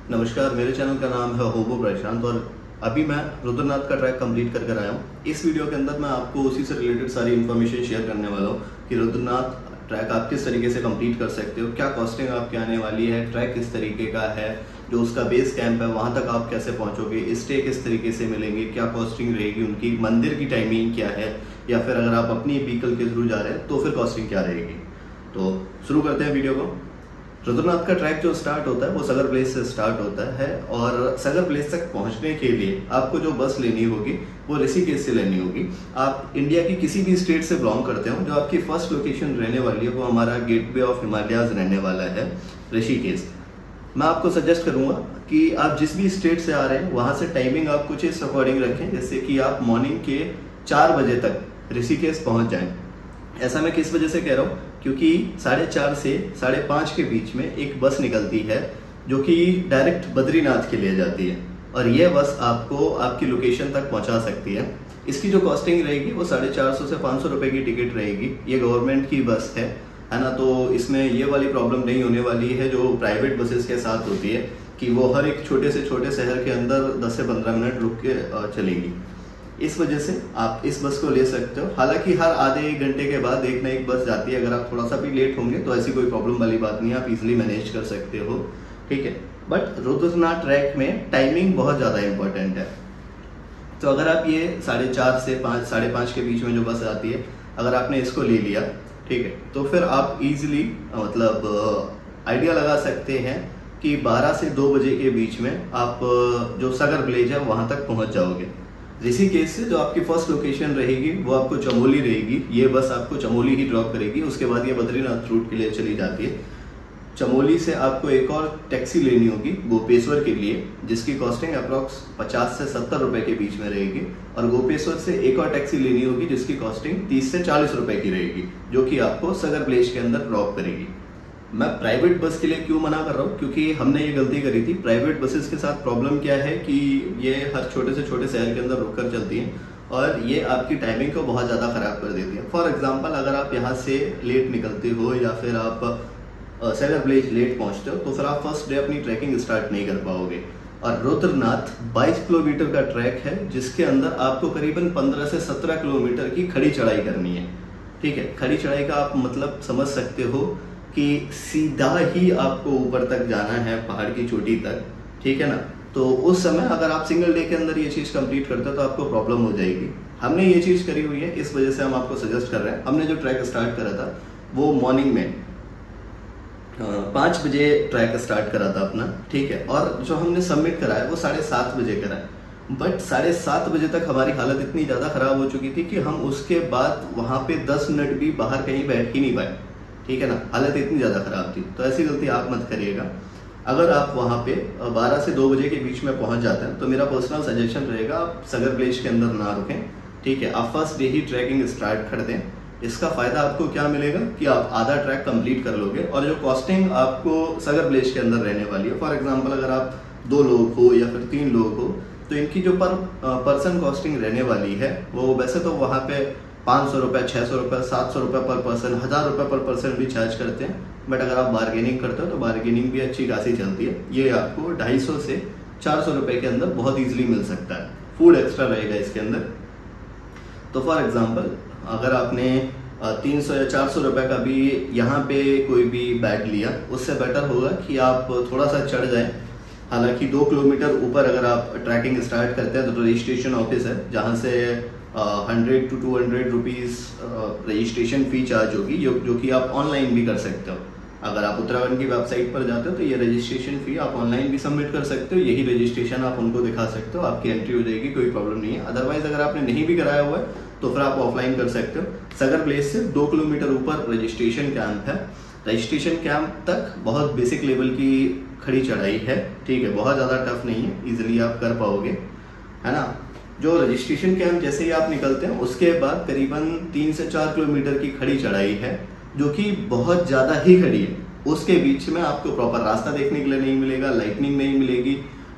नमस्कार, मेरे चैनल का नाम है होबो प्रशांत और अभी मैं रुद्रनाथ का ट्रैक कंप्लीट कर कर आया हूँ। इस वीडियो के अंदर मैं आपको उसी से रिलेटेड सारी इन्फॉर्मेशन शेयर करने वाला हूँ कि रुद्रनाथ ट्रैक आप किस तरीके से कंप्लीट कर सकते हो, क्या कॉस्टिंग आपकी आने वाली है, ट्रैक किस तरीके का है, जो उसका बेस कैंप है वहाँ तक आप कैसे पहुँचोगे, स्टे किस तरीके से मिलेंगे, क्या कॉस्टिंग रहेगी, उनकी मंदिर की टाइमिंग क्या है, या फिर अगर आप अपनी व्हीकल के थ्रू जा रहे हैं तो फिर कॉस्टिंग क्या रहेगी। तो शुरू करते हैं वीडियो को। रुद्रनाथ का ट्रैक जो स्टार्ट होता है वो सगर प्लेस से स्टार्ट होता है और सगर प्लेस तक पहुंचने के लिए आपको जो बस लेनी होगी वो ऋषिकेश से लेनी होगी। आप इंडिया की किसी भी स्टेट से बिलोंग करते हो, जो आपकी फर्स्ट लोकेशन रहने वाली है वो हमारा गेटवे ऑफ हिमालयाज रहने वाला है ऋषिकेश। मैं आपको सजेस्ट करूंगा कि आप जिस भी स्टेट से आ रहे हैं वहां से टाइमिंग आप कुछ इस अकॉर्डिंग रखें, जैसे कि आप मॉर्निंग के 4 बजे तक ऋषिकेश पहुंच जाएं। ऐसा मैं किस वजह से कह रहा हूँ, क्योंकि 4:30 से 5:30 के बीच में एक बस निकलती है जो कि डायरेक्ट बद्रीनाथ के लिए जाती है और यह बस आपको आपकी लोकेशन तक पहुंचा सकती है। इसकी जो कॉस्टिंग रहेगी वो 450 से 500 रुपए की टिकट रहेगी। ये गवर्नमेंट की बस है ना, तो इसमें ये वाली प्रॉब्लम नहीं होने वाली है जो प्राइवेट बसेस के साथ होती है कि वो हर एक छोटे से छोटे शहर के अंदर 10 से 15 मिनट रुक के चलेगी। इस वजह से आप इस बस को ले सकते हो। हालांकि हर आधे 1 घंटे के बाद एक ना एक बस जाती है, अगर आप थोड़ा सा भी लेट होंगे तो ऐसी कोई प्रॉब्लम वाली बात नहीं है, आप इजीली मैनेज कर सकते हो, ठीक है। बट रुद्रनाथ ट्रैक में टाइमिंग बहुत ज़्यादा इंपॉर्टेंट है। तो अगर आप ये 4:30 से 5:30 के बीच में जो बस आती है, अगर आपने इसको ले लिया, ठीक है, तो फिर आप इजीली आइडिया लगा सकते हैं कि 12 से 2 बजे के बीच में आप जो सगर विलेज है वहाँ तक पहुँच जाओगे। ऋषिकेश से जो आपकी फर्स्ट लोकेशन रहेगी वो आपको चमोली रहेगी। ये बस आपको चमोली ही ड्रॉप करेगी, उसके बाद ये बद्रीनाथ रूट के लिए चली जाती है। चमोली से आपको एक और टैक्सी लेनी होगी गोपेश्वर के लिए, जिसकी कॉस्टिंग अप्रॉक्स 50 से 70 रुपए के बीच में रहेगी, और गोपेश्वर से एक और टैक्सी लेनी होगी जिसकी कॉस्टिंग 30 से 40 रुपए की रहेगी, जो कि आपको सगर विलेज के अंदर ड्रॉप करेगी। मैं प्राइवेट बस के लिए क्यों मना कर रहा हूँ, क्योंकि हमने ये गलती करी थी। प्राइवेट बसेस के साथ प्रॉब्लम क्या है कि ये हर छोटे से छोटे शहर के अंदर रुककर चलती हैं और ये आपकी टाइमिंग को बहुत ज़्यादा ख़राब कर देती है। फॉर एग्जांपल, अगर आप यहाँ से लेट निकलते हो या फिर आप सगर विलेज लेट पहुँचते हो तो फिर आप फर्स्ट डे अपनी ट्रैकिंग स्टार्ट नहीं कर पाओगे। और रुद्रनाथ 22 किलोमीटर का ट्रैक है जिसके अंदर आपको करीबन 15 से 17 किलोमीटर की खड़ी चढ़ाई करनी है, ठीक है। खड़ी चढ़ाई का आप मतलब समझ सकते हो कि सीधा ही आपको ऊपर तक जाना है, पहाड़ की चोटी तक, ठीक है ना। तो उस समय अगर आप सिंगल डे के अंदर ये चीज़ कंप्लीट करते हो तो आपको प्रॉब्लम हो जाएगी। हमने ये चीज़ करी हुई है, इस वजह से हम आपको सजेस्ट कर रहे हैं। हमने जो ट्रैक स्टार्ट करा था वो मॉर्निंग में 5 बजे ट्रैक स्टार्ट करा था अपना, ठीक है, और जो हमने सबमिट करा है वो 7:30 बजे करा है। बट 7:30 बजे तक हमारी हालत इतनी ज़्यादा ख़राब हो चुकी थी कि हम उसके बाद वहाँ पे 10 मिनट भी बाहर कहीं बैठ ही नहीं पाए, ठीक है ना। हालत इतनी ज़्यादा ख़राब थी। तो ऐसी गलती आप मत करिएगा। अगर आप वहाँ पे 12 से 2 बजे के बीच में पहुँच जाते हैं तो मेरा पर्सनल सजेशन रहेगा आप सगर विलेज के अंदर ना रुकें, ठीक है। आप फर्स्ट डे ही ट्रैकिंग स्टार्ट कर दें। इसका फ़ायदा आपको क्या मिलेगा कि आप आधा ट्रैक कंप्लीट कर लोगे और जो कॉस्टिंग आपको सगर विलेज के अंदर रहने वाली है, फॉर एग्जाम्पल अगर आप 2 लोग हो या फिर 3 लोग हो तो इनकी जो पर पर्सन कॉस्टिंग रहने वाली है वो वैसे तो वहाँ पे 500 रुपये, 600 रुपये, 700 रुपये पर पर्सन, 1000 रुपये पर पर्सन भी चार्ज करते हैं। बट अगर आप बार्गेनिंग करते हो तो बार्गेनिंग भी अच्छी खासी चलती है। ये आपको 250 से 400 रुपये के अंदर बहुत इजीली मिल सकता है। फूड एक्स्ट्रा रहेगा इसके अंदर। तो फॉर एग्जांपल अगर आपने 300 या 400 रुपये का भी यहाँ पे कोई भी बैग लिया, उससे बेटर होगा कि आप थोड़ा सा चढ़ जाएं। हालांकि 2 किलोमीटर ऊपर अगर आप ट्रैकिंग स्टार्ट करते हैं तो रजिस्ट्रेशन ऑफिस है जहाँ से 100 to 200 rupees registration fee charge होगी, जो कि आप ऑनलाइन भी कर सकते हो। अगर आप उत्तराखंड की वेबसाइट पर जाते हो तो ये रजिस्ट्रेशन फ़ी आप ऑनलाइन भी सबमिट कर सकते हो। यही रजिस्ट्रेशन आप उनको दिखा सकते हो, आपकी एंट्री हो जाएगी, कोई प्रॉब्लम नहीं है। अदरवाइज अगर आपने नहीं भी कराया हुआ है तो फिर आप ऑफलाइन कर सकते हो। सगर प्लेस से 2 किलोमीटर ऊपर रजिस्ट्रेशन कैंप है। रजिस्ट्रेशन कैंप तक बहुत बेसिक लेवल की खड़ी चढ़ाई है, ठीक है, बहुत ज़्यादा टफ नहीं है, ईजिली आप कर पाओगे, है ना। जो रजिस्ट्रेशन कैंप जैसे ही आप निकलते हैं उसके बाद करीबन 3 से 4 किलोमीटर की खड़ी चढ़ाई है जो कि बहुत ज़्यादा ही खड़ी है। उसके बीच में आपको प्रॉपर रास्ता देखने के लिए नहीं मिलेगा, लाइटनिंग नहीं मिलेगी,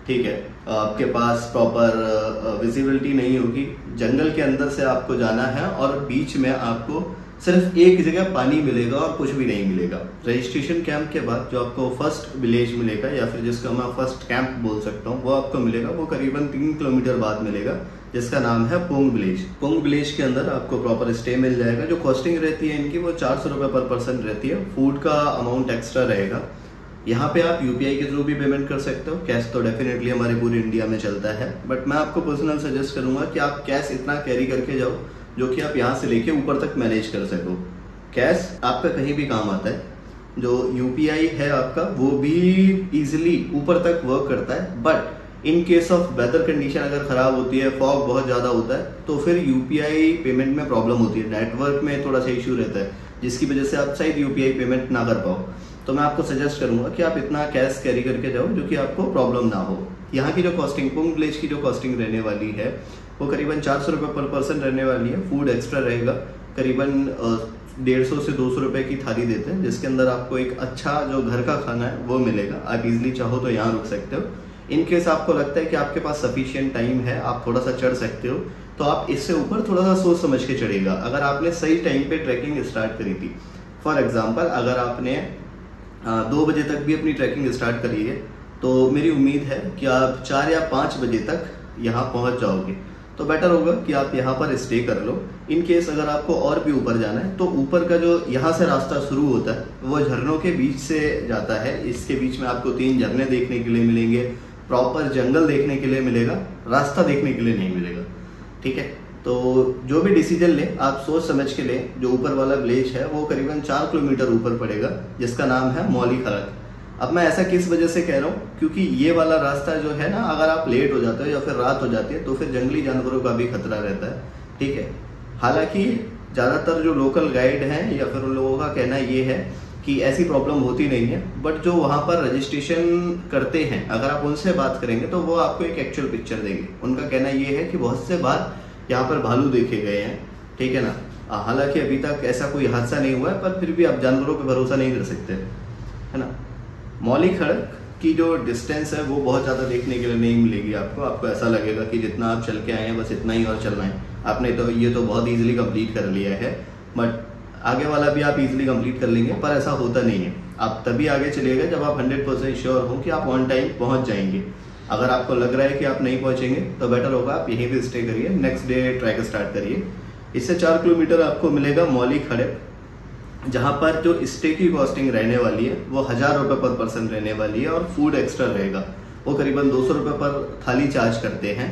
ठीक है, आपके पास प्रॉपर विजिबिलिटी नहीं होगी। जंगल के अंदर से आपको जाना है और बीच में आपको सिर्फ एक जगह पानी मिलेगा और कुछ भी नहीं मिलेगा। रजिस्ट्रेशन कैंप के बाद जो आपको फर्स्ट विलेज मिलेगा, या फिर जिसका मैं फर्स्ट कैंप बोल सकता हूँ, वो आपको मिलेगा, वो करीबन 3 किलोमीटर बाद मिलेगा, जिसका नाम है पुंग विलेज। पुंग विलेज के अंदर आपको प्रॉपर स्टे मिल जाएगा। जो कॉस्टिंग रहती है इनकी वो 400 रुपये पर पर्सन रहती है। फूड का अमाउंट एक्स्ट्रा रहेगा। यहाँ पे आप यूपीआई के थ्रू भी पेमेंट कर सकते हो। कैश तो डेफिनेटली हमारे पूरे इंडिया में चलता है, बट मैं आपको पर्सनल सजेस्ट करूंगा कि आप कैश इतना कैरी करके जाओ जो कि आप यहाँ से लेके ऊपर तक मैनेज कर सको। कैश आपका कहीं भी काम आता है। जो यूपीआई है आपका वो भी इजिली ऊपर तक वर्क करता है, but in case of weather condition अगर खराब होती है, फॉग बहुत ज्यादा होता है, तो फिर यूपीआई पेमेंट में प्रॉब्लम होती है। नेटवर्क में थोड़ा सा इशू रहता है, जिसकी वजह से आप शायद यूपीआई पेमेंट ना कर पाओ। तो मैं आपको सजेस्ट करूंगा कि आप इतना कैश कैरी करके जाओ जो कि आपको प्रॉब्लम ना हो। यहाँ की जो कॉस्टिंग, पुंग विलेज की जो कॉस्टिंग रहने वाली है वो करीबन 400 रुपये पर पर्सन रहने वाली है। फूड एक्स्ट्रा रहेगा, करीबन 150 से 200 रुपये की थाली देते हैं, जिसके अंदर आपको एक अच्छा जो घर का खाना है वो मिलेगा। आप इजिली चाहो तो यहाँ रुक सकते हो। इन केस आपको लगता है कि आपके पास सफिशिएंट टाइम है, आप थोड़ा सा चढ़ सकते हो, तो आप इससे ऊपर थोड़ा सा सोच समझ के चढ़ेगा। अगर आपने सही टाइम पे ट्रैकिंग स्टार्ट करी थी, फॉर एग्जाम्पल अगर आपने 2 बजे तक भी अपनी ट्रैकिंग स्टार्ट करी है, तो मेरी उम्मीद है कि आप 4 या 5 बजे तक यहाँ पहुँच जाओगे। तो बेटर होगा कि आप यहाँ पर स्टे कर लो। इन केस अगर आपको और भी ऊपर जाना है, तो ऊपर का जो यहाँ से रास्ता शुरू होता है वो झरनों के बीच से जाता है। इसके बीच में आपको 3 झरने देखने के लिए मिलेंगे, प्रॉपर जंगल देखने के लिए मिलेगा, रास्ता देखने के लिए नहीं मिलेगा। ठीक है, तो जो भी डिसीजन ले आप सोच समझ के ले। जो ऊपर वाला विलेज है वो करीबन 4 किलोमीटर ऊपर पड़ेगा, जिसका नाम है मौली खड़क। अब मैं ऐसा किस वजह से कह रहा हूँ, क्योंकि ये वाला रास्ता जो है ना, अगर आप लेट हो जाते हो या फिर रात हो जाती है तो फिर जंगली जानवरों का भी खतरा रहता है। ठीक है, हालांकि ज़्यादातर जो लोकल गाइड हैं या फिर उन लोगों का कहना ये है कि ऐसी प्रॉब्लम होती नहीं है, बट जो वहाँ पर रजिस्ट्रेशन करते हैं अगर आप उनसे बात करेंगे तो वो आपको एक एक्चुअल पिक्चर देंगे। उनका कहना ये है कि बहुत से बार यहाँ पर भालू देखे गए हैं। ठीक है ना, हालांकि अभी तक ऐसा कोई हादसा नहीं हुआ है, पर फिर भी आप जानवरों पर भरोसा नहीं कर सकते, है ना। मौली खड़क की जो डिस्टेंस है वो बहुत ज़्यादा देखने के लिए नहीं मिलेगी आपको। आपको ऐसा लगेगा कि जितना आप चल के आए हैं बस इतना ही और चलना है। आपने तो ये तो बहुत इजीली कंप्लीट कर लिया है, बट आगे वाला भी आप इजीली कंप्लीट कर लेंगे, पर ऐसा होता नहीं है। आप तभी आगे चलिएगा जब आप 100% श्योर हो कि आप ऑन टाइम पहुँच जाएंगे। अगर आपको लग रहा है कि आप नहीं पहुँचेंगे तो बेटर होगा आप यहीं पर स्टे करिए, नेक्स्ट डे ट्रैक स्टार्ट करिए। इससे 4 किलोमीटर आपको मिलेगा मौली खड़क, जहाँ पर जो स्टे की कॉस्टिंग रहने वाली है वो 1000 रुपये पर पर्सन रहने वाली है, और फूड एक्स्ट्रा रहेगा। वो करीबन 200 रुपये पर थाली चार्ज करते हैं।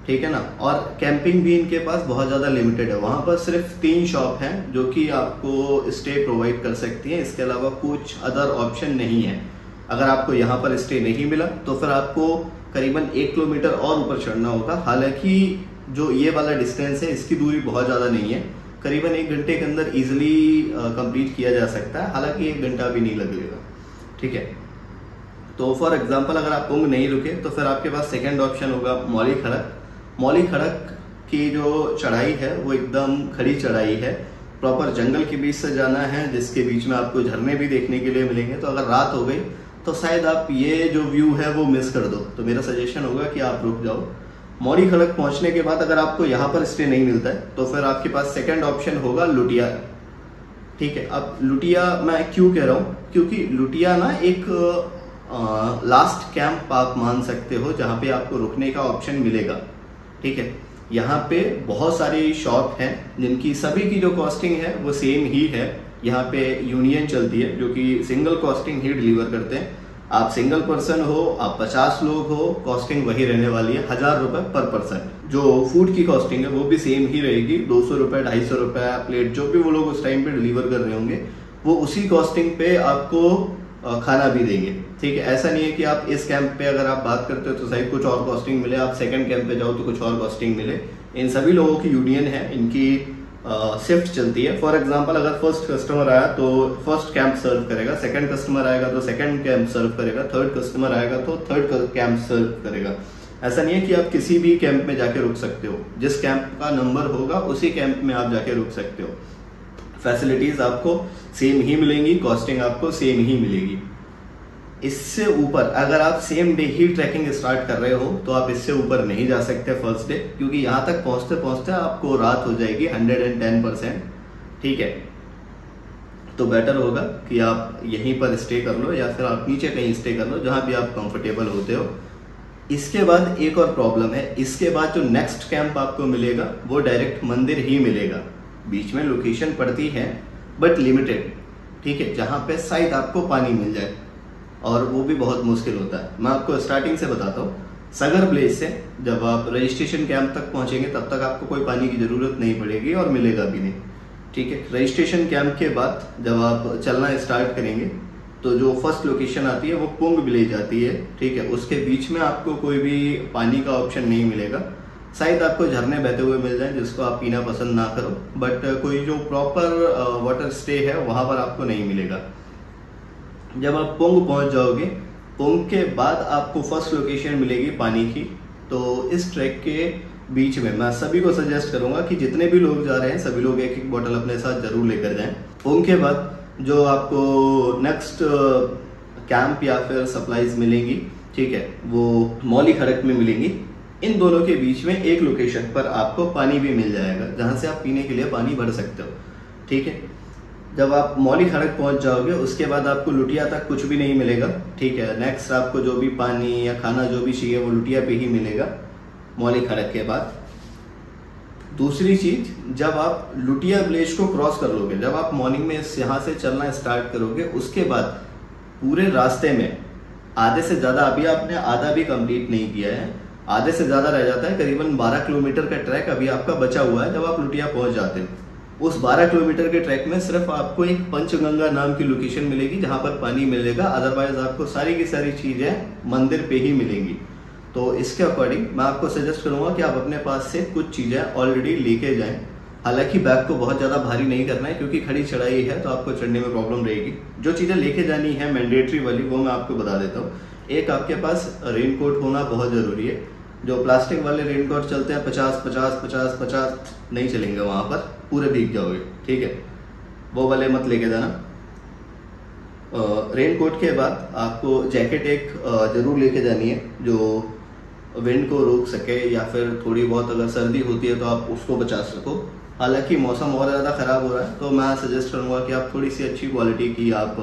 ठीक है ना, और कैंपिंग भी इनके पास बहुत ज़्यादा लिमिटेड है। वहाँ पर सिर्फ 3 शॉप हैं जो कि आपको स्टे प्रोवाइड कर सकती हैं, इसके अलावा कुछ अदर ऑप्शन नहीं है। अगर आपको यहाँ पर स्टे नहीं मिला तो फिर आपको करीबन 1 किलोमीटर और ऊपर चढ़ना होगा। हालांकि जो ये वाला डिस्टेंस है इसकी दूरी बहुत ज़्यादा नहीं है, करीबन 1 घंटे के अंदर इजीली कंप्लीट किया जा सकता है। हालांकि 1 घंटा भी नहीं लगेगा। ठीक है, तो फॉर एग्जांपल अगर आप पुंग नहीं रुके तो फिर आपके पास सेकंड ऑप्शन होगा मौली खड़क। मौली खड़क की जो चढ़ाई है वो एकदम खड़ी चढ़ाई है, प्रॉपर जंगल के बीच से जाना है, जिसके बीच में आपको झरने भी देखने के लिए मिलेंगे। तो अगर रात हो गई तो शायद आप ये जो व्यू है वो मिस कर दो, तो मेरा सजेशन होगा कि आप रुक जाओ। मौली खड़क पहुंचने के बाद अगर आपको यहाँ पर स्टे नहीं मिलता है तो फिर आपके पास सेकंड ऑप्शन होगा लुटिया। ठीक है, अब लुटिया मैं क्यों कह रहा हूँ, क्योंकि लुटिया ना एक लास्ट कैंप आप मान सकते हो जहाँ पे आपको रुकने का ऑप्शन मिलेगा। ठीक है, यहाँ पे बहुत सारी शॉप हैं जिनकी सभी की जो कॉस्टिंग है वो सेम ही है। यहाँ पे यूनियन चलती है जो कि सिंगल कॉस्टिंग ही डिलीवर करते हैं। आप सिंगल पर्सन हो, आप 50 लोग हो, कॉस्टिंग वही रहने वाली है 1000 रुपये पर पर्सन। जो फूड की कॉस्टिंग है वो भी सेम ही रहेगी, 200 रुपये 250 रुपये प्लेट, जो भी वो लोग उस टाइम पे डिलीवर कर रहे होंगे वो उसी कॉस्टिंग पे आपको खाना भी देंगे। ठीक है, ऐसा नहीं है कि आप इस कैंप पे अगर आप बात करते हो तो शायद कुछ और कॉस्टिंग मिले, आप सेकंड कैंप पे जाओ तो कुछ और कॉस्टिंग मिले। इन सभी लोगों की यूनियन है, इनकी शिफ्ट चलती है। फॉर एग्जांपल अगर फर्स्ट कस्टमर आया तो फर्स्ट कैंप सर्व करेगा, सेकंड कस्टमर आएगा तो सेकंड कैंप सर्व करेगा, थर्ड कस्टमर आएगा तो थर्ड कैंप सर्व करेगा। ऐसा नहीं है कि आप किसी भी कैंप में जाके रुक सकते हो, जिस कैंप का नंबर होगा उसी कैंप में आप जाके रुक सकते हो। फैसिलिटीज आपको सेम ही मिलेंगी, कॉस्टिंग आपको सेम ही मिलेगी। इससे ऊपर अगर आप सेम डे ही ट्रैकिंग स्टार्ट कर रहे हो तो आप इससे ऊपर नहीं जा सकते फर्स्ट डे, क्योंकि यहाँ तक पहुँचते पहुँचते आपको रात हो जाएगी 110%। ठीक है, तो बेटर होगा कि आप यहीं पर स्टे कर लो या फिर आप नीचे कहीं स्टे कर लो जहां भी आप कंफर्टेबल होते हो। इसके बाद एक और प्रॉब्लम है, इसके बाद जो नेक्स्ट कैंप आपको मिलेगा वो डायरेक्ट मंदिर ही मिलेगा। बीच में लोकेशन पड़ती है बट लिमिटेड, ठीक है, जहां पे शायद आपको पानी मिल जाए और वो भी बहुत मुश्किल होता है। मैं आपको स्टार्टिंग से बताता हूँ, सगर प्लेस से जब आप रजिस्ट्रेशन कैंप तक पहुंचेंगे तब तक आपको कोई पानी की जरूरत नहीं पड़ेगी और मिलेगा भी नहीं, ठीक है। रजिस्ट्रेशन कैंप के बाद जब आप चलना स्टार्ट करेंगे तो जो फर्स्ट लोकेशन आती है वो पुंग विलेज आती है, ठीक है। उसके बीच में आपको कोई भी पानी का ऑप्शन नहीं मिलेगा, शायद आपको झरने बहते हुए मिल जाए जिसको आप पीना पसंद ना करो, बट कोई जो प्रॉपर वाटर स्टे है वहां पर आपको नहीं मिलेगा। जब आप पुंग पहुंच जाओगे, पुंग के बाद आपको फर्स्ट लोकेशन मिलेगी पानी की। तो इस ट्रैक के बीच में मैं सभी को सजेस्ट करूंगा कि जितने भी लोग जा रहे हैं सभी लोग एक एक बोतल अपने साथ जरूर लेकर जाएं। पुंग के बाद जो आपको नेक्स्ट कैंप या फिर सप्लाईज मिलेंगी, ठीक है, वो मौली खड़क में मिलेंगी। इन दोनों के बीच में एक लोकेशन पर आपको पानी भी मिल जाएगा जहां से आप पीने के लिए पानी भर सकते हो, ठीक है। जब आप मौली खड़क पहुंच जाओगे उसके बाद आपको लुटिया तक कुछ भी नहीं मिलेगा, ठीक है। नेक्स्ट आपको जो भी पानी या खाना जो भी चाहिए वो लुटिया पे ही मिलेगा मौली खड़क के बाद। दूसरी चीज, जब आप लुटिया विलेज को क्रॉस कर लोगे, जब आप मॉर्निंग में यहाँ से चलना स्टार्ट करोगे, उसके बाद पूरे रास्ते में आधे से ज्यादा, अभी आपने आधा भी कंप्लीट नहीं किया है, आधे से ज्यादा रह जाता है, करीबन 12 किलोमीटर का ट्रैक अभी आपका बचा हुआ है। जब आप लुटिया पहुंच जाते हो उस 12 किलोमीटर के ट्रैक में सिर्फ आपको एक पंचगंगा नाम की लोकेशन मिलेगी जहां पर पानी मिलेगा, अदरवाइज आपको सारी की सारी चीजें मंदिर पे ही मिलेंगी। तो इसके अकॉर्डिंग मैं आपको सजेस्ट करूंगा कि आप अपने पास से कुछ चीजें ऑलरेडी लेके जाएं। हालांकि बैग को बहुत ज्यादा भारी नहीं करना है क्योंकि खड़ी चढ़ाई है तो आपको चढ़ने में प्रॉब्लम रहेगी। जो चीजें लेके जानी है मैंडेटरी वाली वो मैं आपको बता देता हूँ। एक, आपके पास रेनकोट होना बहुत जरूरी है। जो प्लास्टिक वाले रेनकोट चलते हैं 50-50-50-50 नहीं चलेंगे, वहां पर पूरे भीग जाओगे, ठीक है, वो वाले मत लेके जाना। रेनकोट के बाद आपको जैकेट एक जरूर लेके जानी है जो विंड को रोक सके या फिर थोड़ी बहुत अगर सर्दी होती है तो आप उसको बचा सको। हालांकि मौसम और ज़्यादा ख़राब हो रहा है तो मैं सजेस्ट करूंगा कि आप थोड़ी सी अच्छी क्वालिटी की आप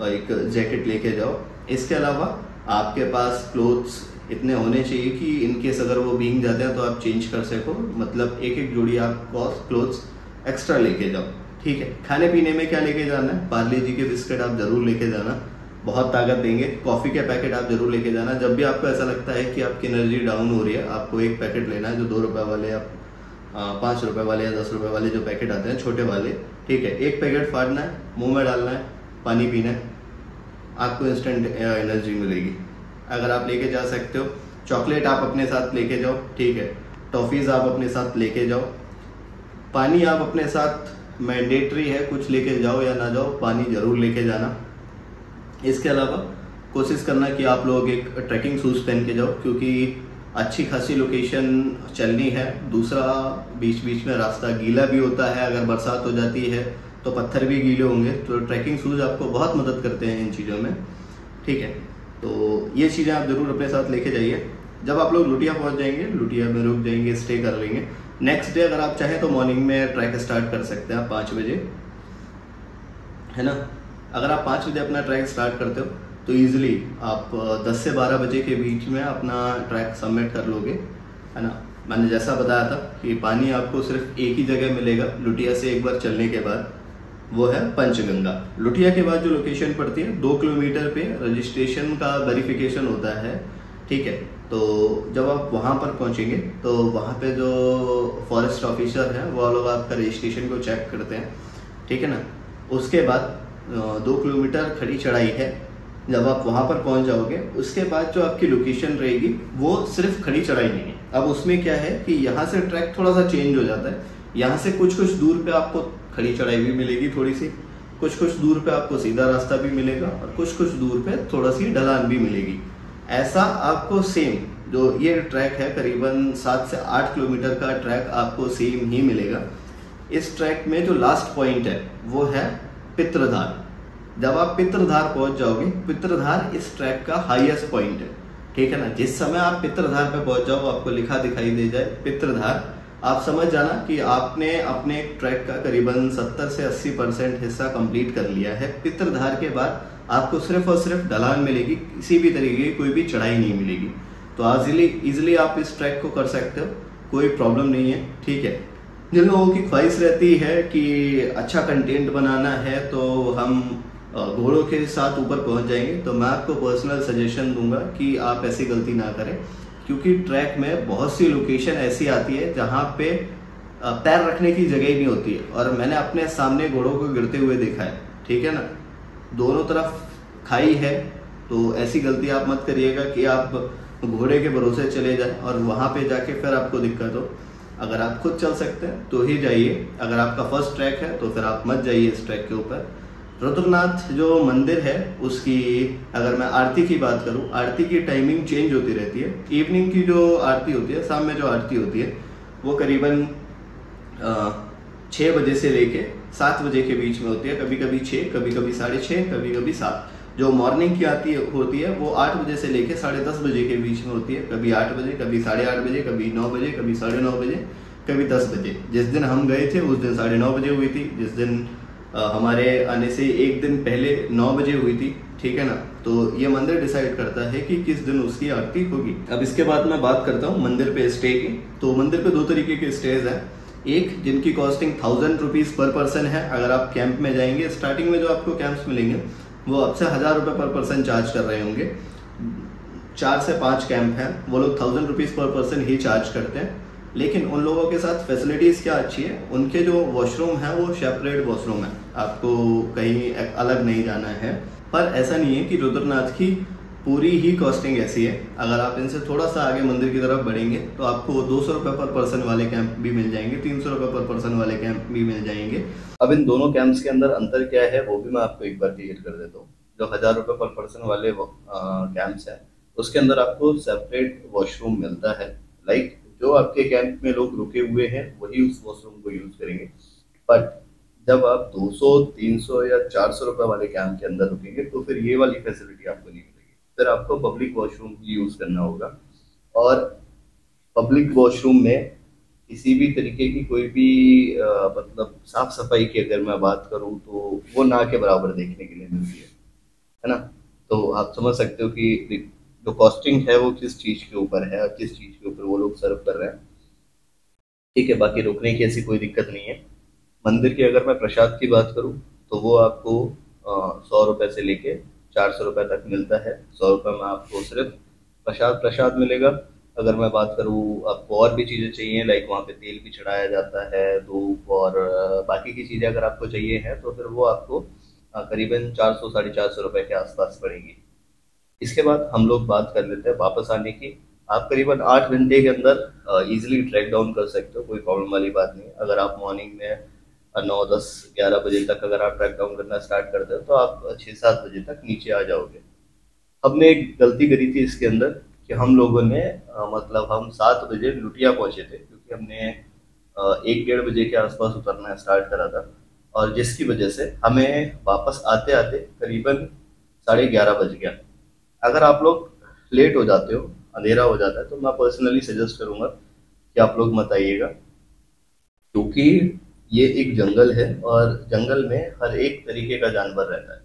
एक जैकेट लेके जाओ। इसके अलावा आपके पास क्लोथ्स इतने होने चाहिए कि इनकेस अगर वो भीग जाते हैं तो आप चेंज कर सको, मतलब एक एक जोड़ी आप क्लोथ्स एक्स्ट्रा लेके जाओ, ठीक है। खाने पीने में क्या लेके जाना है, पार्ले जी के बिस्किट आप जरूर लेके जाना, बहुत ताकत देंगे। कॉफी के पैकेट आप जरूर लेके जाना। जब भी आपको ऐसा लगता है कि आपकी एनर्जी डाउन हो रही है, आपको एक पैकेट लेना है जो 2 रुपए वाले, आप 5 रुपए वाले या 10 रुपए वाले जो पैकेट आते हैं छोटे वाले, ठीक है, एक पैकेट फाड़ना है, मुंह में डालना है, पानी पीना है, आपको इंस्टेंट एनर्जी मिलेगी। अगर आप लेके जा सकते हो, चॉकलेट आप अपने साथ लेके जाओ, ठीक है, टॉफीज आप अपने साथ लेके जाओ, पानी आप अपने साथ मैंडेटरी है, कुछ लेके जाओ या ना जाओ, पानी जरूर लेके जाना। इसके अलावा कोशिश करना कि आप लोग एक ट्रैकिंग शूज पहन के जाओ क्योंकि अच्छी खासी लोकेशन चलनी है। दूसरा, बीच बीच में रास्ता गीला भी होता है, अगर बरसात हो जाती है तो पत्थर भी गीले होंगे, तो ट्रैकिंग शूज आपको बहुत मदद करते हैं इन चीज़ों में, ठीक है। तो ये चीज़ें आप जरूर अपने साथ लेके जाइए। जब आप लोग लुटिया पहुंच जाएंगे, लुटिया में रुक जाएंगे, स्टे कर लेंगे। नेक्स्ट डे अगर आप चाहें तो मॉर्निंग में ट्रैक स्टार्ट कर सकते हैं आप 5 बजे, है ना। अगर आप 5 बजे अपना ट्रैक स्टार्ट करते हो तो इजीली आप 10 से 12 बजे के बीच में अपना ट्रैक सबमिट कर लोगे, है ना। मैंने जैसा बताया था कि पानी आपको सिर्फ एक ही जगह मिलेगा लुटिया से एक बार चलने के बाद, वो है पंचगंगा। लुटिया के बाद जो लोकेशन पड़ती है 2 किलोमीटर पे रजिस्ट्रेशन का वेरिफिकेशन होता है, ठीक है। तो जब आप वहाँ पर पहुँचेंगे तो वहाँ पे जो फॉरेस्ट ऑफिसर हैं वो लोग आपका रजिस्ट्रेशन को चेक करते हैं, ठीक है ना। उसके बाद 2 किलोमीटर खड़ी चढ़ाई है। जब आप वहाँ पर पहुँच जाओगे उसके बाद जो आपकी लोकेशन रहेगी वो सिर्फ खड़ी चढ़ाई नहीं है। अब उसमें क्या है कि यहाँ से ट्रैक थोड़ा सा चेंज हो जाता है। यहाँ से कुछ कुछ दूर पे आपको खड़ी चढ़ाई भी मिलेगी थोड़ी सी, कुछ कुछ दूर पे आपको सीधा रास्ता भी मिलेगा और कुछ कुछ दूर पे थोड़ा सी ढलान भी मिलेगी। ऐसा आपको सेम जो ये ट्रैक है करीबन 7 से 8 किलोमीटर का ट्रैक आपको सेम ही मिलेगा। इस ट्रैक में जो लास्ट पॉइंट है वो है पित्रधार। जब आप पित्रधार पहुंच जाओगे, पित्रधार इस ट्रैक का हाईएस्ट पॉइंट है, ठीक है ना। जिस समय आप पित्रधार पे पहुंच जाओ आपको लिखा दिखाई दे जाए पित्रधार, आप समझ जाना कि आपने अपने ट्रैक का करीबन 70 से 80% हिस्सा कंप्लीट कर लिया है। पितरधार के बाद आपको सिर्फ और सिर्फ ढलान मिलेगी, किसी भी तरीके की कोई भी चढ़ाई नहीं मिलेगी। तो इजिली आप इस ट्रैक को कर सकते हो, कोई प्रॉब्लम नहीं है, ठीक है। जिन लोगों की ख्वाहिश रहती है कि अच्छा कंटेंट बनाना है तो हम घोड़ों के साथ ऊपर पहुंच जाएंगे, तो मैं आपको पर्सनल सजेशन दूंगा कि आप ऐसी गलती ना करें, क्योंकि ट्रैक में बहुत सी लोकेशन ऐसी आती है जहां पे पैर रखने की जगह ही नहीं होती है। और मैंने अपने सामने घोड़ों को गिरते हुए देखा है, ठीक है ना। दोनों तरफ खाई है, तो ऐसी गलती आप मत करिएगा कि आप घोड़े के भरोसे चले जाएं और वहां पे जाके फिर आपको दिक्कत हो। अगर आप खुद चल सकते हैं तो ही जाइए, अगर आपका फर्स्ट ट्रैक है तो फिर आप मत जाइए इस ट्रैक के ऊपर। रुद्रनाथ जो मंदिर है उसकी अगर मैं आरती की बात करूं, आरती की टाइमिंग चेंज होती रहती है। इवनिंग की जो आरती होती है, शाम में जो आरती होती है, वो करीबन 6 बजे से लेके 7 बजे के बीच में होती है। कभी कभी 6, कभी कभी 6:30, कभी कभी 7। जो मॉर्निंग की आरती होती है वो 8 बजे से लेके 10:30 बजे के बीच में होती है। कभी 8 बजे, कभी 8:30 बजे, कभी 9 बजे, कभी 9:30 बजे, कभी 10 बजे। जिस दिन हम गए थे उस दिन 9:30 बजे हुई थी, जिस दिन हमारे आने से एक दिन पहले 9 बजे हुई थी, ठीक है ना। तो ये मंदिर डिसाइड करता है कि किस दिन उसकी आरती होगी। अब इसके बाद मैं बात करता हूँ मंदिर पे स्टे की। तो मंदिर पे 2 तरीके के स्टेज हैं। एक जिनकी कॉस्टिंग 1000 रुपीज पर पर्सन है। अगर आप कैंप में जाएंगे, स्टार्टिंग में जो आपको कैंप्स मिलेंगे वो आपसे 1000 रुपये पर पर्सन चार्ज कर रहे होंगे। 4 से 5 कैंप हैं, वो लोग 1000 रुपीज पर पर्सन ही चार्ज करते हैं। लेकिन उन लोगों के साथ फैसिलिटीज क्या अच्छी है, उनके जो वॉशरूम है वो सेपरेट वॉशरूम है, आपको कहीं अलग नहीं जाना है। पर ऐसा नहीं है कि रुद्रनाथ की पूरी ही कॉस्टिंग ऐसी है। अगर आप इनसे थोड़ा सा आगे मंदिर की तरफ बढ़ेंगे तो आपको 200 रुपये पर पर्सन वाले कैंप भी मिल जाएंगे, 300 रुपये पर पर्सन वाले कैंप भी मिल जाएंगे। अब इन दोनों कैंप्स के अंदर अंतर क्या है वो भी मैं आपको एक बार क्लियर कर देता हूँ। जो 1000 रुपये पर पर्सन वाले कैंप्स हैं उसके अंदर आपको सेपरेट वॉशरूम मिलता है। लाइक जो आपके कैंप में लोग रुके हुए हैं वही उस वॉशरूम को यूज करेंगे। बट जब आप 200, 300 या 400 रुपये वाले कैंप के अंदर रुकेंगे तो फिर ये वाली फैसिलिटी आपको नहीं मिलेगी। फिर आपको पब्लिक वॉशरूम यूज करना होगा। और पब्लिक वॉशरूम में किसी भी तरीके की कोई भी मतलब साफ सफाई की अगर मैं बात करूं तो वो ना के बराबर देखने के लिए मिलती है ना। तो आप समझ सकते हो कि जो कॉस्टिंग है वो किस चीज के ऊपर है और किस चीज के ऊपर वो लोग सर्व कर रहे हैं, ठीक है। बाकी रुकने की ऐसी कोई दिक्कत नहीं है। मंदिर की अगर मैं प्रसाद की बात करूं तो वो आपको 100 रुपए से लेके 400 रुपए तक मिलता है। 100 रुपए में आपको सिर्फ प्रसाद मिलेगा। अगर मैं बात करूं आपको और भी चीज़ें चाहिए, लाइक वहाँ पे तेल भी चढ़ाया जाता है, धूप और बाकी की चीज़ें अगर आपको चाहिए हैं तो फिर वो आपको करीबन 400 450 रुपए के आसपास पड़ेगी। इसके बाद हम लोग बात कर लेते हैं वापस आने की। आप करीबन 8 घंटे के अंदर इजीली ट्रैक डाउन कर सकते हो, कोई प्रॉब्लम वाली बात नहीं। अगर आप मॉर्निंग में 9, 10, 11 बजे तक अगर आप ट्रैक डाउन करना स्टार्ट करते हो तो आप 6, 7 बजे तक नीचे आ जाओगे। हमने एक गलती करी थी इसके अंदर कि हम लोगों ने मतलब हम 7 बजे लुटिया पहुंचे थे, क्योंकि हमने 1, 1:30 बजे के आसपास उतरना स्टार्ट करा था। और जिसकी वजह से हमें वापस आते आते करीबन 11:30 बज गया। अगर आप लोग लेट हो जाते हो, अंधेरा हो जाता है, तो मैं पर्सनली सजेस्ट करूंगा कि आप लोग मत आइएगा, क्योंकि ये एक जंगल है और जंगल में हर एक तरीके का जानवर रहता है,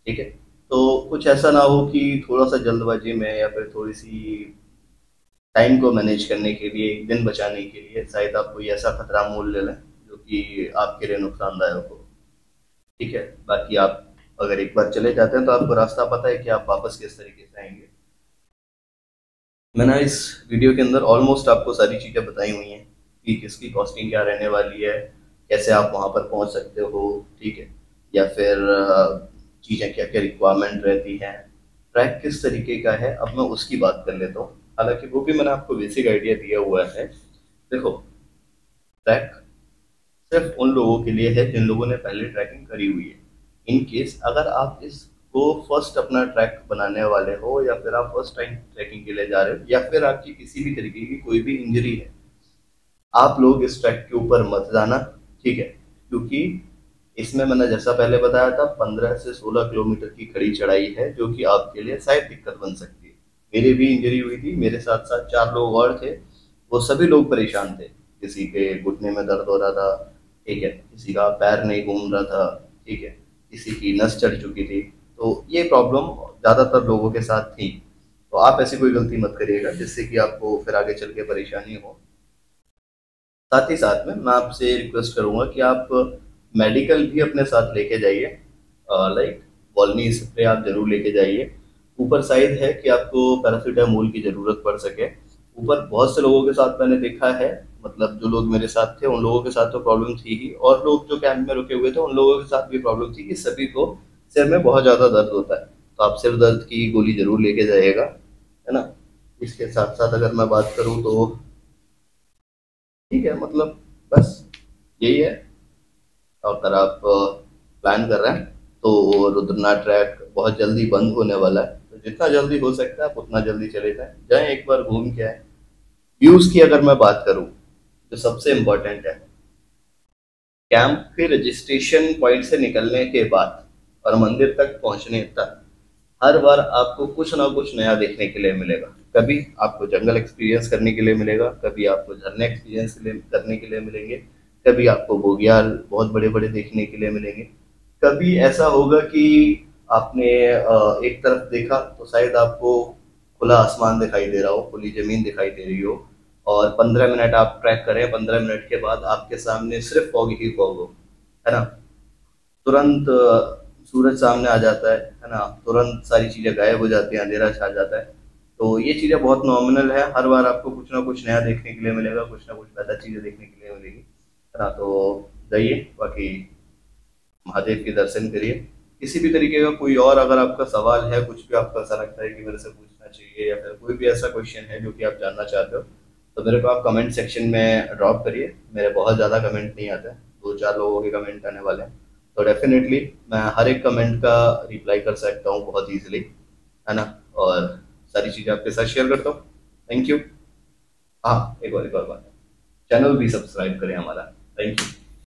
ठीक है। तो कुछ ऐसा ना हो कि थोड़ा सा जल्दबाजी में या फिर थोड़ी सी टाइम को मैनेज करने के लिए, एक दिन बचाने के लिए शायद आप कोई ऐसा खतरा मोल ले लें जो कि आपके लिए नुकसानदायक हो, ठीक है। बाकी आप अगर एक बार चले जाते हैं तो आपको रास्ता पता है कि आप वापस किस तरीके से आएंगे। मैंने इस वीडियो के अंदर ऑलमोस्ट आपको सारी चीज़ें बताई हुई हैं कि किसकी कॉस्टिंग क्या रहने वाली है, कैसे आप वहाँ पर पहुँच सकते हो, ठीक है, या फिर चीज़ें क्या क्या रिक्वायरमेंट रहती हैं, ट्रैक किस तरीके का है। अब मैं उसकी बात कर लेता हूँ, हालांकि वो भी मैंने आपको बेसिक आइडिया दिया हुआ है। देखो, ट्रैक सिर्फ उन लोगों के लिए है जिन लोगों ने पहले ट्रैकिंग करी हुई है। इन केस अगर आप इसको फर्स्ट अपना ट्रैक बनाने वाले हो या फिर आप फर्स्ट टाइम ट्रैकिंग के लिए जा रहे हो या फिर आपकी किसी भी तरीके की कोई भी इंजरी है, आप लोग इस ट्रैक के ऊपर मत जाना, ठीक है। क्योंकि इसमें मैंने जैसा पहले बताया था 15 से 16 किलोमीटर की खड़ी चढ़ाई है, जो कि आपके लिए शायद दिक्कत बन सकती है। मेरी भी इंजरी हुई थी, मेरे साथ साथ 4 लोग और थे, वो सभी लोग परेशान थे। किसी के घुटने में दर्द हो रहा था, ठीक है, किसी का पैर नहीं घूम रहा था, ठीक है, किसी की नस चढ़ चुकी थी। तो ये प्रॉब्लम ज़्यादातर लोगों के साथ थी। तो आप ऐसी कोई गलती मत करिएगा जिससे कि आपको फिर आगे चल के परेशानी हो। साथ ही साथ में मैं आपसे रिक्वेस्ट करूंगा कि आप मेडिकल भी अपने साथ लेके जाइए। लाइक वॉलनी स्प्रे आप जरूर लेके जाइए। ऊपर साइड है कि आपको पैरासीटामोल की ज़रूरत पड़ सके। ऊपर बहुत से लोगों के साथ मैंने देखा है, मतलब जो लोग मेरे साथ थे उन लोगों के साथ तो प्रॉब्लम थी ही, और लोग जो कैंप में रुके हुए थे उन लोगों के साथ भी प्रॉब्लम थी कि सभी को सिर में बहुत ज़्यादा दर्द होता है। तो आप सिर दर्द की गोली जरूर लेके जाइएगा, है ना। इसके साथ साथ अगर मैं बात करूँ तो ठीक है, मतलब बस यही है। अगर आप प्लान कर रहे हैं तो रुद्रनाथ ट्रैक बहुत जल्दी बंद होने वाला है, तो जितना जल्दी हो सकता है आप उतना जल्दी चले जाएं, जाएं एक बार घूम के आए। व्यूज की अगर मैं बात करूं तो सबसे इम्पोर्टेंट है कैंप के रजिस्ट्रेशन पॉइंट से निकलने के बाद और मंदिर तक पहुंचने तक हर बार आपको कुछ ना कुछ नया देखने के लिए मिलेगा। कभी आपको जंगल एक्सपीरियंस करने के लिए मिलेगा, कभी आपको झरने एक्सपीरियंस करने के लिए मिलेंगे, कभी आपको बोगियाल बहुत बड़े बड़े देखने के लिए मिलेंगे। कभी ऐसा होगा कि आपने एक तरफ देखा तो शायद आपको खुला आसमान दिखाई दे रहा हो, खुली जमीन दिखाई दे रही हो, और 15 मिनट आप ट्रैक करें, 15 मिनट के बाद आपके सामने सिर्फ फॉग ही फॉग हो, है ना। तुरंत सूरज सामने आ जाता है ना, तुरंत सारी चीज़ें गायब हो जाती हैं, अंधेरा छा जाता है। तो ये चीज़ें बहुत नॉमिनल है, हर बार आपको कुछ ना कुछ नया देखने के लिए मिलेगा, कुछ ना कुछ बेहतर चीज़ें देखने के लिए मिलेगी, है ना। तो जाइए, बाकी महादेव के दर्शन करिए। किसी भी तरीके का कोई और अगर आपका सवाल है, कुछ भी आपको ऐसा लगता है कि मेरे से पूछना चाहिए, या फिर कोई भी ऐसा क्वेश्चन है जो कि आप जानना चाहते हो, तो मेरे को आप कमेंट सेक्शन में ड्रॉप करिए। मेरे बहुत ज़्यादा कमेंट नहीं आते हैं, 2-4 लोगों के कमेंट आने वाले हैं, तो डेफिनेटली मैं हर एक कमेंट का रिप्लाई कर सकता हूँ बहुत ईजिली, है ना, और सारी चीज़ें आपके साथ शेयर करता हूँ। Thank you. हाँ, एक और बात, चैनल भी सब्सक्राइब करें हमारा। Thank you.